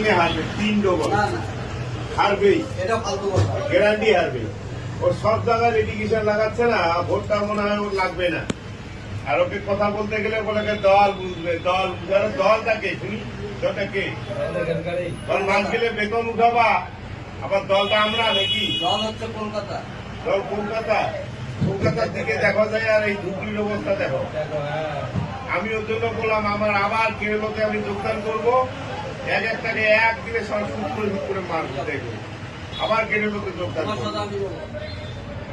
Voting এ হারবে 3 double হারবেই, এটা ফালতু কথা, গ্যারান্টি হারবে। ও সব জায়গায় রেডিকেশন লাগাচ্ছে না, ভোটটা মনে হয় ওর লাগবে না। আর ওকে কথা বলতে গেলে বলে দল বুঝবে, দল বুঝার দলটাকে শুনি, দলটাকে মাস গেলে বেতন উঠাবা, আবার দলটা আমরা নাকি? দল হচ্ছে কলকাতা, দল কলকাতা, কলকাতার দিকে দেখা যায়। আর এই ধুবড়ির অবস্থা দেখো। আমি ওর জন্য বললাম আমার আবার কেরলতে আমি যোগদান করবো, একটাকে একদিনে সব করে মারবো, দেখবো আবার কেরলতে যোগদান করবো।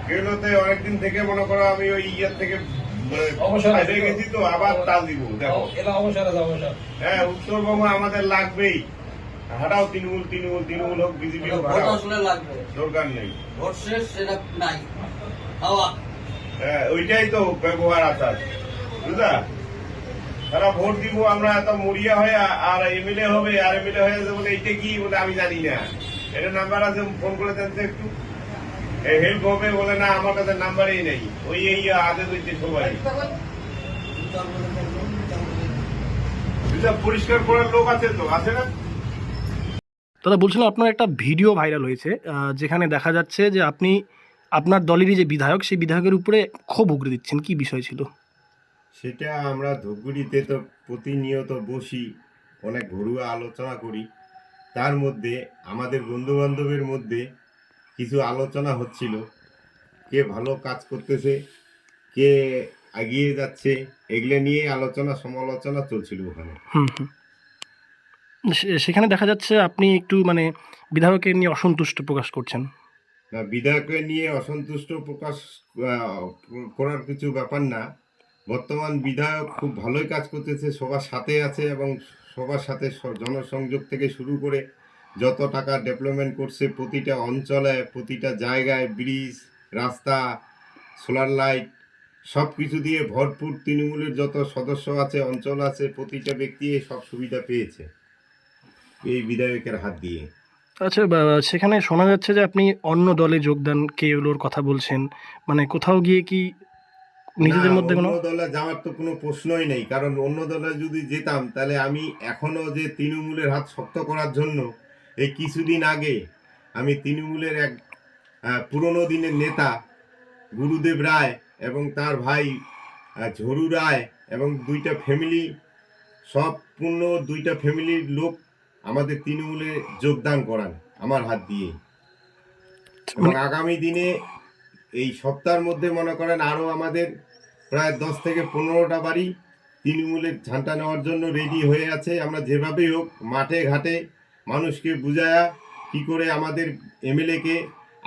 কেরলতে অনেকদিন থেকে মনে করো আমি ওই ইয়ার থেকে গেছি, তো আবার তাল দিব। দেখো হ্যাঁ, উত্তরবঙ্গ আমাদের লাগবেই। হারাও তৃণমূল, তৃণমূল তৃণমূল হোক, বিজেপি হোক, দরকার নেই। ভোট শেষ, সেটা নাই। হ্যাঁ, ওইটাই তো ব্যবহার আচার, বুঝলা? তারা ভোট দিব আমরা এত মরিয়া হয়ে, আর এমএলএ হবে, আর এমএলএ হয়ে যাবে বলে এইটা কি বলে আমি জানি না। এটা নাম্বার আছে, ফোন করে দেন তো একটু, হেল্প হবে। বলে না আমার কাছে নাম্বারই নেই। ওই এই আগে হইতে সবাই পরিষ্কার করার লোক আছে তো, আছে না? দাদা বলছিলাম, আপনার একটা ভিডিও ভাইরাল হয়েছে যেখানে দেখা যাচ্ছে যে আপনি আপনার দলেরই যে বিধায়ক, সেই বিধায়কের উপরে ক্ষোভ উগরে দিচ্ছেন, কি বিষয় ছিল সেটা? আমরা ধূপগুড়িতে তো প্রতিনিয়ত বসি, অনেক ঘরোয়া আলোচনা করি। তার মধ্যে আমাদের বন্ধু বান্ধবের মধ্যে কিছু আলোচনা হচ্ছিল, কে ভালো কাজ করতেছে, কে এগিয়ে যাচ্ছে, এগুলো নিয়ে আলোচনা সমালোচনা চলছিল ওখানে। সেখানে দেখা যাচ্ছে আপনি একটু মানে বিধায়কের নিয়ে অসন্তুষ্ট প্রকাশ করছেন। না, বিধায়কের নিয়ে অসন্তুষ্ট প্রকাশ করার কিছু ব্যাপার না। বর্তমান বিধায়ক খুব ভালোই কাজ করতেছে, সবার সাথে আছে, এবং সবার সাথে জনসংযোগ থেকে শুরু করে যত টাকা ডেভেলপমেন্ট করছে, প্রতিটা অঞ্চলে, প্রতিটা জায়গায় ব্রিজ, রাস্তা, সোলার লাইট, সব কিছু দিয়ে ভরপুর। তৃণমূলের যত সদস্য আছে, অঞ্চল আছে, প্রতিটা ব্যক্তি সব সুবিধা পেয়েছে এই বিধায়কের হাত দিয়ে। আচ্ছা, সেখানে শোনা যাচ্ছে যে আপনি অন্য দলে যোগদান কেওলোর কথা বলছেন, মানে কোথাও গিয়ে কি নিজেদের মধ্যে কোনো? অন্য দলে যাওয়ার তো কোনো প্রশ্নই নেই, কারণ অন্য দলে যদি যেতাম তাহলে আমি এখনো যে তৃণমূলের হাত শক্ত করার জন্য, এই কিছুদিন আগে আমি তৃণমূলের এক পুরনো দিনের নেতা গুরুদেব রায় এবং তার ভাই ঝরু রায় এবং দুইটা ফ্যামিলি, সব পূর্ণ দুইটা ফ্যামিলির লোক আমাদের তৃণমূলে যোগদান করান আমার হাত দিয়ে। এবং আগামী দিনে এই সপ্তাহের মধ্যে মনে করেন আরও আমাদের প্রায় 10 থেকে 15টা বাড়ি তৃণমূলের ঝান্টা নেওয়ার জন্য রেডি হয়ে আছে। আমরা যেভাবেই হোক মাঠে ঘাটে মানুষকে বুঝায়া কি করে আমাদের এমএলএকে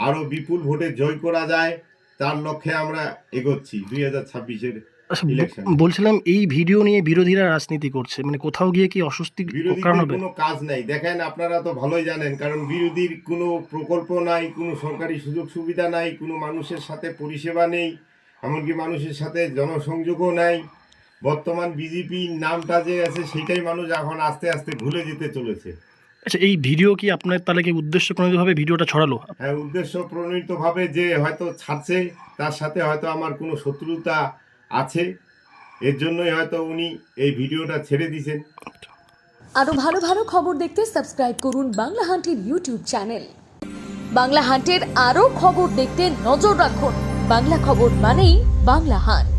আরও বিপুল ভোটে জয় করা যায়, তার লক্ষ্যে আমরা এগোচ্ছি 2026-এর ইলেকশন। বলছিলাম, এই ভিডিও নিয়ে বিরোধীরা রাজনীতি করছে, মানে কোথাও গিয়ে কি অস্বস্তি কারণ হবে? কোনো কাজ নাই, দেখেন আপনারা তো ভালোই জানেন, কারণ বিরোধীর কোনো প্রকল্প নাই, কোনো সরকারি সুযোগ সুবিধা নাই, কোনো মানুষের সাথে পরিষেবা নেই, এমনকি মানুষের সাথে জনসংযোগও নাই। বর্তমান বিজেপি নামটা যে আছে সেটাই মানুষ এখন আস্তে আস্তে ভুলে যেতে চলেছে। আচ্ছা, এই ভিডিও কি আপনার তাহলে কি উদ্দেশ্য প্রণীতভাবে ভিডিওটা ছড়ালো? হ্যাঁ, উদ্দেশ্য প্রণীতভাবে যে হয়তো ছাড়ছে, তার সাথে হয়তো আমার কোনো শত্রুতা আছে, এর জন্যই হয়তো উনি এই ভিডিওটা ছেড়ে দিয়েছেন। আরো ভালো ভালো খবর দেখতে সাবস্ক্রাইব করুন বাংলা হান্টের ইউটিউব চ্যানেল। বাংলা হান্টের আরো খবর দেখতে নজর রাখুন। বাংলা খবর মানেই বাংলা হান্ট।